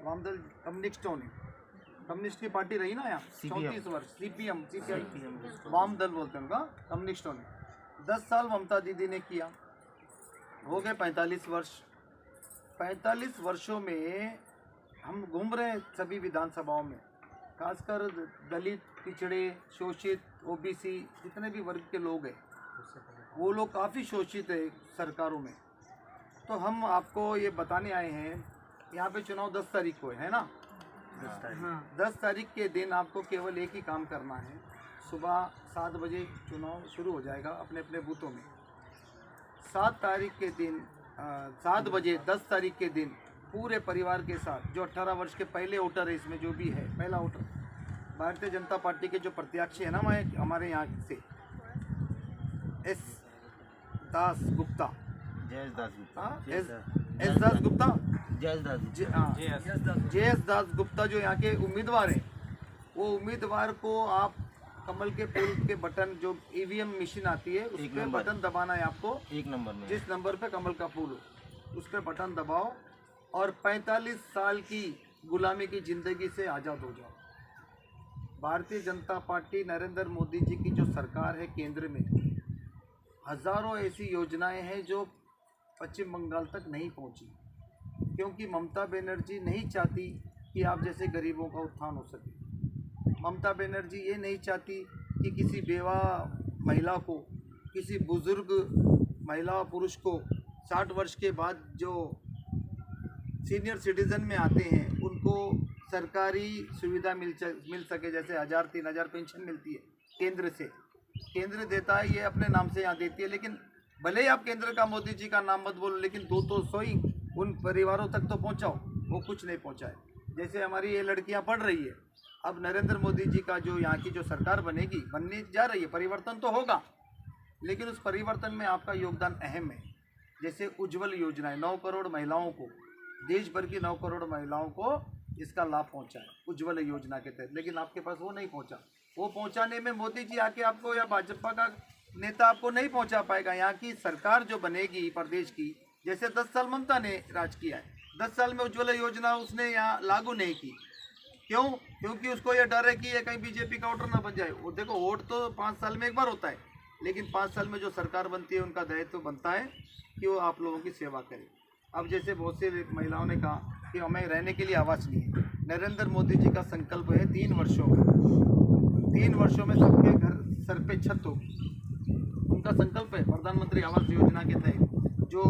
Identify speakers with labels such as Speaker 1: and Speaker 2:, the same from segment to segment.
Speaker 1: वामदल कम्युनिस्टों ने, कम्युनिस्ट की पार्टी रही ना यहाँ 34 वर्ष, सीपीएम वाम दल बोलते हैं उनका, कम्युनिस्टों ने 10 साल ममता दीदी ने किया, हो गए 45 वर्ष। 45 वर्षों में हम घूम रहे हैं सभी विधानसभाओं में, खासकर दलित, पिछड़े, शोषित, ओबीसी जितने भी वर्ग के लोग हैं वो लोग काफ़ी शोषित है सरकारों में। तो हम आपको ये बताने आए हैं, यहाँ पे चुनाव 10 तारीख को है ना, 10 तारीख के दिन आपको केवल एक ही काम करना है। सुबह 7 बजे चुनाव शुरू हो जाएगा अपने अपने बूथों में। 7 तारीख के दिन 7 बजे 10 तारीख के दिन पूरे परिवार के साथ, जो 18 वर्ष के पहले वोटर है, इसमें जो भी है पहला वोटर, भारतीय जनता पार्टी के जो प्रत्याशी है ना हमारे यहाँ से, एस दास गुप्ता,
Speaker 2: जयेश दास गुप्ता,
Speaker 1: एस दास गुप्ता,
Speaker 2: जयेश
Speaker 1: दास गुप्ता जो यहाँ के उम्मीदवार हैं, वो उम्मीदवार को आप कमल के फूल के बटन, जो ईवीएम मशीन आती है उस पर बटन दबाना है आपको,
Speaker 2: 1 नंबर में,
Speaker 1: जिस नंबर पे कमल का फूल हो उस पर बटन दबाओ और 45 साल की गुलामी की जिंदगी से आज़ाद हो जाओ। भारतीय जनता पार्टी नरेंद्र मोदी जी की जो सरकार है केंद्र में, हज़ारों ऐसी योजनाएं हैं जो पश्चिम बंगाल तक नहीं पहुंची, क्योंकि ममता बनर्जी नहीं चाहती कि आप जैसे गरीबों का उत्थान हो सके। ममता बनर्जी ये नहीं चाहती कि किसी बेवा महिला को, किसी बुजुर्ग महिला पुरुष को 60 वर्ष के बाद जो सीनियर सिटीज़न में आते हैं उनको सरकारी सुविधा मिल सके, जैसे 1000 3000 पेंशन मिलती है केंद्र से, केंद्र देता है, ये अपने नाम से यहाँ देती है, लेकिन भले ही आप केंद्र का मोदी जी का नाम मत बोलो, लेकिन 200 ही उन परिवारों तक तो पहुँचाओ। वो कुछ नहीं पहुँचाए। जैसे हमारी ये लड़कियाँ पढ़ रही है, अब नरेंद्र मोदी जी का जो यहाँ की जो सरकार बनेगी, बनने जा रही है, परिवर्तन तो होगा, लेकिन उस परिवर्तन में आपका योगदान अहम है। जैसे उज्ज्वल योजना है, 9 करोड़ महिलाओं को, देश भर की 9 करोड़ महिलाओं को इसका लाभ पहुंचा है उज्ज्वल योजना के तहत, लेकिन आपके पास वो नहीं पहुंचा। वो पहुंचाने में मोदी जी आके आपको, या भाजपा का नेता आपको नहीं पहुंचा पाएगा। यहाँ की सरकार जो बनेगी प्रदेश की, जैसे 10 साल ममता ने राज किया है, 10 साल में उज्ज्वल योजना उसने यहाँ लागू नहीं की। क्यों? क्योंकि उसको ये डर है कि ये कहीं बीजेपी का वोटर ना बन जाए। वो देखो, वोट तो 5 साल में एक बार होता है, लेकिन 5 साल में जो सरकार बनती है उनका दायित्व बनता है कि वो आप लोगों की सेवा करे। अब जैसे बहुत से महिलाओं ने कहा कि हमें रहने के लिए आवास नहीं है, नरेंद्र मोदी जी का संकल्प है 3 वर्षों में सबके घर सर पे छत होगी। उनका संकल्प है प्रधानमंत्री आवास योजना के तहत जो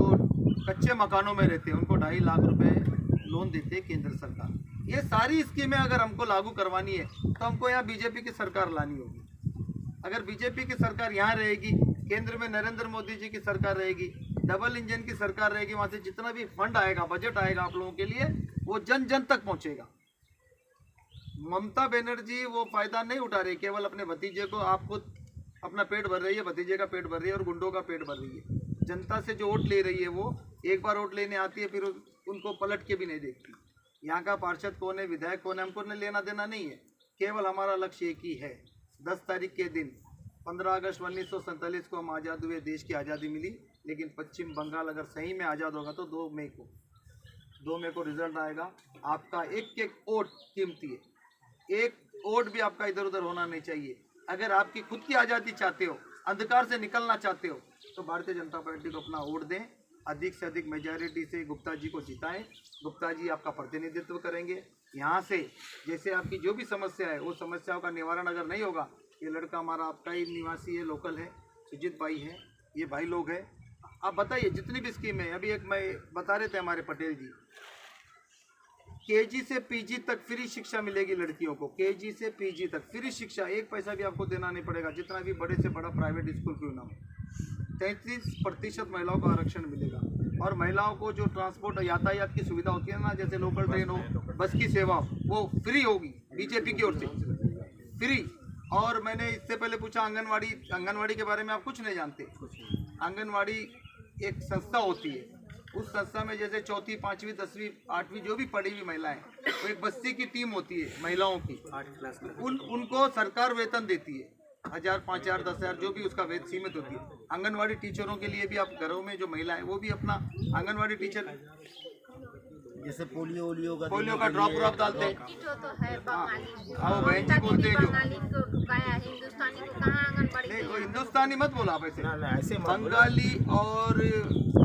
Speaker 1: कच्चे मकानों में रहते हैं उनको 2.5 लाख रुपए लोन देते हैं केंद्र सरकार। ये सारी स्कीमें अगर हमको लागू करवानी है तो हमको यहाँ बीजेपी की सरकार लानी होगी। अगर बीजेपी की सरकार यहाँ रहेगी, केंद्र में नरेंद्र मोदी जी की सरकार रहेगी, डबल इंजन की सरकार रहेगी, वहाँ से जितना भी फंड आएगा, बजट आएगा आप लोगों के लिए, वो जन जन तक पहुँचेगा। ममता बनर्जी वो फायदा नहीं उठा रही, केवल अपने भतीजे को, आपको अपना पेट भर रही है, भतीजे का पेट भर रही है और गुंडों का पेट भर रही है। जनता से जो वोट ले रही है, वो एक बार वोट लेने आती है, फिर उनको पलट के भी नहीं देखती। यहाँ का पार्षद कौन है, विधायक कौन है, हमको लेना देना नहीं है। केवल हमारा लक्ष्य एक ही है, 10 तारीख के दिन 15 अगस्त 1947 को हम आज़ाद हुए, देश की आज़ादी मिली, लेकिन पश्चिम बंगाल अगर सही में आज़ाद होगा तो 2 मई को रिजल्ट आएगा। आपका एक वोट कीमती है, एक वोट भी आपका इधर उधर होना नहीं चाहिए। अगर आपकी खुद की आज़ादी चाहते हो, अंधकार से निकलना चाहते हो, तो भारतीय जनता पार्टी को अपना वोट दें, अधिक से अधिक मेजॉरिटी से गुप्ता जी को जिताएं। गुप्ता जी आपका प्रतिनिधित्व करेंगे यहाँ से। जैसे आपकी जो भी समस्या है, वो समस्याओं का निवारण अगर नहीं होगा, ये लड़का हमारा आपका ही निवासी है, लोकल है, सुजीत भाई है, ये भाई लोग हैं, आप बताइए जितनी भी स्कीम है। अभी एक मैं बता रहे थे हमारे पटेल जी, केजी से पीजी तक फ्री शिक्षा मिलेगी लड़कियों को, केजी से पीजी तक फ्री शिक्षा, 1 पैसा भी आपको देना नहीं पड़ेगा, जितना भी बड़े से बड़ा प्राइवेट स्कूल क्यों ना हो। 33% महिलाओं को आरक्षण मिलेगा। और महिलाओं को जो ट्रांसपोर्ट यातायात की सुविधा होती है ना, जैसे लोकल ट्रेन हो, बस की सेवा, वो फ्री होगी बीजेपी की ओर से, फ्री। और मैंने इससे पहले पूछा आंगनवाड़ी के बारे में आप कुछ नहीं जानते। आंगनवाड़ी एक संस्था होती है, उस संस्था में जैसे 4वीं 5वीं 10वीं 8वीं जो भी पढ़ी हुई महिलाएं, वो एक बस्ती की टीम होती है महिलाओं की, 8 क्लास में उनको सरकार वेतन देती है, 1000 5000 10,000 जो भी उसका वेतन सीमित होती है। आंगनवाड़ी टीचरों के लिए भी, आप घरों में जो महिलाएं, वो भी अपना आंगनवाड़ी टीचर
Speaker 2: जैसे पोलियो का
Speaker 1: पोलियो का ड्रॉप डालते हैं।
Speaker 3: तो है बंगाली
Speaker 1: हाँ, बहन जी बोलते हैं जो
Speaker 3: बंगाली को ढुकाया, हिंदुस्तानी को कहाँ आंगनबाड़ी
Speaker 1: नहीं, वो हिंदुस्तानी मत बोला आप ऐसे।
Speaker 2: ऐसे
Speaker 1: बंगाली और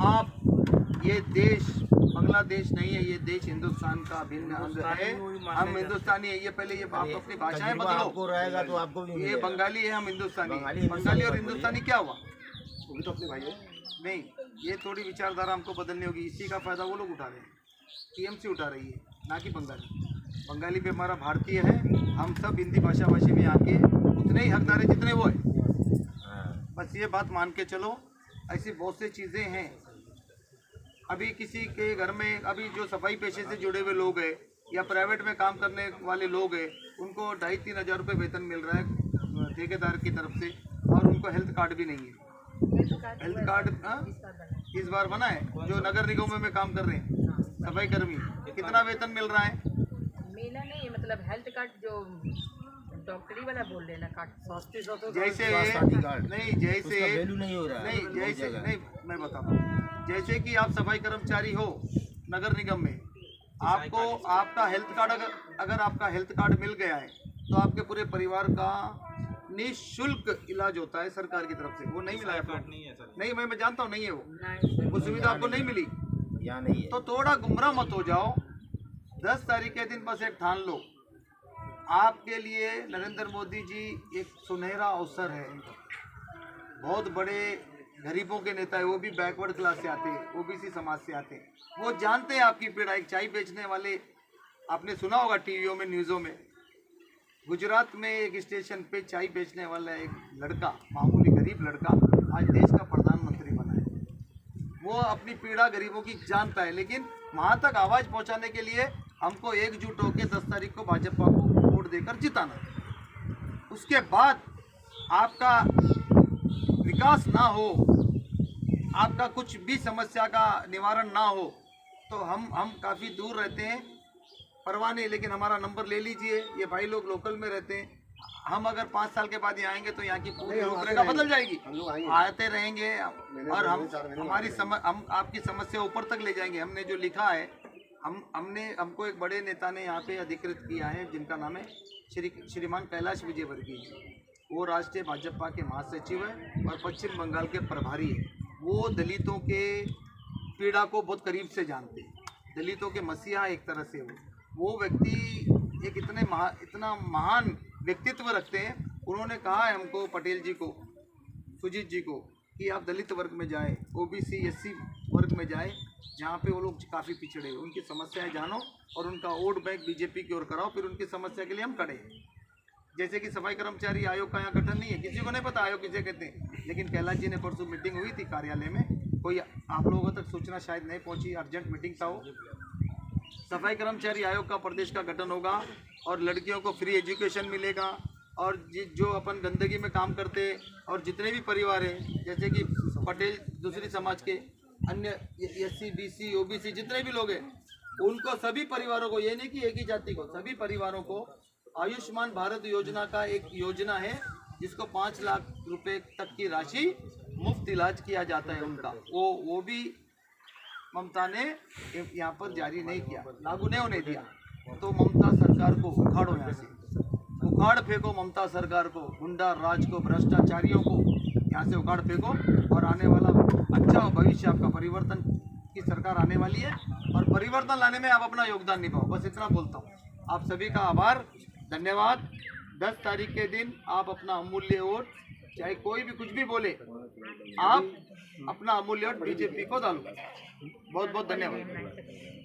Speaker 1: आप, ये देश बांग्लादेश नहीं है, ये देश हिंदुस्तान का भिन्न अंग है। हम हिंदुस्तानी है, ये पहले ये आप अपनी भाषाएं बदलो।
Speaker 2: आपको रहेगा तो आपको भी
Speaker 1: ये बंगाली है, हम हिंदुस्तानी।
Speaker 2: बंगाली
Speaker 1: बंगाली और हिंदुस्तानी क्या हुआ?
Speaker 2: वो भी तो अपने भाई है।
Speaker 1: नहीं, ये थोड़ी विचारधारा हमको बदलनी होगी। इसी का फायदा वो लोग उठा रहे हैं, टीएमसी उठा रही है, ना कि बंगाली। बंगाली पे हमारा भारतीय है, हम सब हिंदी भाषी में आके उतने ही हकदार है जितने वो है। बस ये बात मान के चलो। ऐसी बहुत सी चीज़ें हैं। अभी किसी के घर में, अभी जो सफाई पेशे से जुड़े हुए लोग हैं या प्राइवेट में काम करने वाले लोग हैं, उनको 2,500-3 हज़ार रुपये वेतन मिल रहा है ठेकेदार की तरफ से, और उनको हेल्थ कार्ड भी नहीं है। हेल्थ कार्ड इस बार बना है। जो नगर निगमों में काम कर रहे हैं सफाई कर्मी, कितना वेतन मिल रहा है?
Speaker 3: मिला नहीं, मतलब हेल्थ कार्ड जो डॉक्टरी वाला बोल रहे ना कार्ड,
Speaker 1: जैसे नहीं, जैसे
Speaker 2: वैल्यू नहीं हो रहा है।
Speaker 1: नहीं, जैसे नहीं, मैं बताता हूँ। जैसे कि आप सफाई कर्मचारी हो नगर निगम में, आपको आपका हेल्थ कार्ड अगर आपका हेल्थ कार्ड मिल गया है तो आपके पूरे परिवार का निःशुल्क इलाज होता है सरकार की तरफ से। वो नहीं मिला है आपको? नहीं, मैं जानता हूँ नहीं है वो सुविधा आपको नहीं मिली।
Speaker 2: यहाँ नहीं है।
Speaker 1: तो थोड़ा गुमराह मत हो जाओ। 10 तारीख के दिन बस एक ठान लो, आपके लिए नरेंद्र मोदी जी एक सुनहरा अवसर है। बहुत बड़े गरीबों के नेता है, वो भी बैकवर्ड क्लास से आते हैं, ओबीसी समाज से आते हैं। वो जानते हैं आपकी पीड़ा। एक चाय बेचने वाले, आपने सुना होगा टीवियों में, न्यूज़ों में, गुजरात में एक स्टेशन पे चाय बेचने वाला एक लड़का, मामूली गरीब लड़का, आज देश का प्रधानमंत्री बना है। वो अपनी पीड़ा गरीबों की जानता है, लेकिन वहाँ तक आवाज़ पहुँचाने के लिए हमको एकजुट होकर 10 तारीख को भाजपा को वोट देकर जिताना। उसके बाद आपका विकास ना हो, आपका कुछ भी समस्या का निवारण ना हो, तो हम काफ़ी दूर रहते हैं, परवाह नहीं, लेकिन हमारा नंबर ले लीजिए। ये भाई लोग लोकल में रहते हैं। हम अगर 5 साल के बाद यहाँ आएंगे तो यहाँ की पूरी रूपरेखा बदल जाएगी। आते रहेंगे और हम आपकी समस्या ऊपर तक ले जाएंगे। हमने जो लिखा है, हमको एक बड़े नेता ने यहाँ पे अधिकृत किया है, जिनका नाम है श्रीमान कैलाश विजयवर्गीय। वो राष्ट्रीय भाजपा के महासचिव है और पश्चिम बंगाल के प्रभारी है। वो दलितों के पीड़ा को बहुत करीब से जानते हैं, दलितों के मसीहा एक तरह से। वो व्यक्ति एक इतना महान व्यक्तित्व रखते हैं। उन्होंने कहा है हमको, पटेल जी को, सुजीत जी को, कि आप दलित वर्ग में जाए, ओबीसी एससी वर्ग में जाए, जहाँ पे वो लोग काफ़ी पिछड़े हैं, उनकी समस्याएं जानो और उनका वोट बैंक बीजेपी की ओर कराओ, फिर उनकी समस्या के लिए हम खड़े हैं। जैसे कि सफाई कर्मचारी आयोग का यहाँ गठन नहीं है, किसी को नहीं पता आयोग किसे कहते हैं, लेकिन कैलाश जी ने परसों मीटिंग हुई थी कार्यालय में, कोई आप लोगों तक सूचना शायद नहीं पहुँची, अर्जेंट मीटिंग था वो। सफाई कर्मचारी आयोग का प्रदेश का गठन होगा और लड़कियों को फ्री एजुकेशन मिलेगा। और जो अपन गंदगी में काम करते और जितने भी परिवार हैं, जैसे कि पटेल, दूसरी समाज के अन्य एससी बीसी ओबीसी जितने भी लोग हैं, उनको सभी परिवारों को, ये नहीं कि एक ही जाति को, सभी परिवारों को आयुष्मान भारत योजना का एक योजना है, जिसको 5 लाख रुपए तक की राशि मुफ्त इलाज किया जाता है उनका। वो भी ममता ने यहाँ पर जारी नहीं किया, लागू नहीं होने दिया। तो ममता सरकार को उखाड़ो, यहाँ से उखाड़ फेंको ममता सरकार को, गुंडा राज को, भ्रष्टाचारियों को यहाँ से उखाड़ फेंको, और आने वाला अच्छा भविष्य आपका, परिवर्तन की सरकार आने वाली है और परिवर्तन लाने में आप अपना योगदान निभाओ। बस इतना बोलता हूँ। आप सभी का आभार, धन्यवाद। 10 तारीख के दिन आप अपना अमूल्य वोट, चाहे कोई भी कुछ भी बोले, आप अपना अमूल्य वोट बीजेपी को डालो। बहुत बहुत धन्यवाद।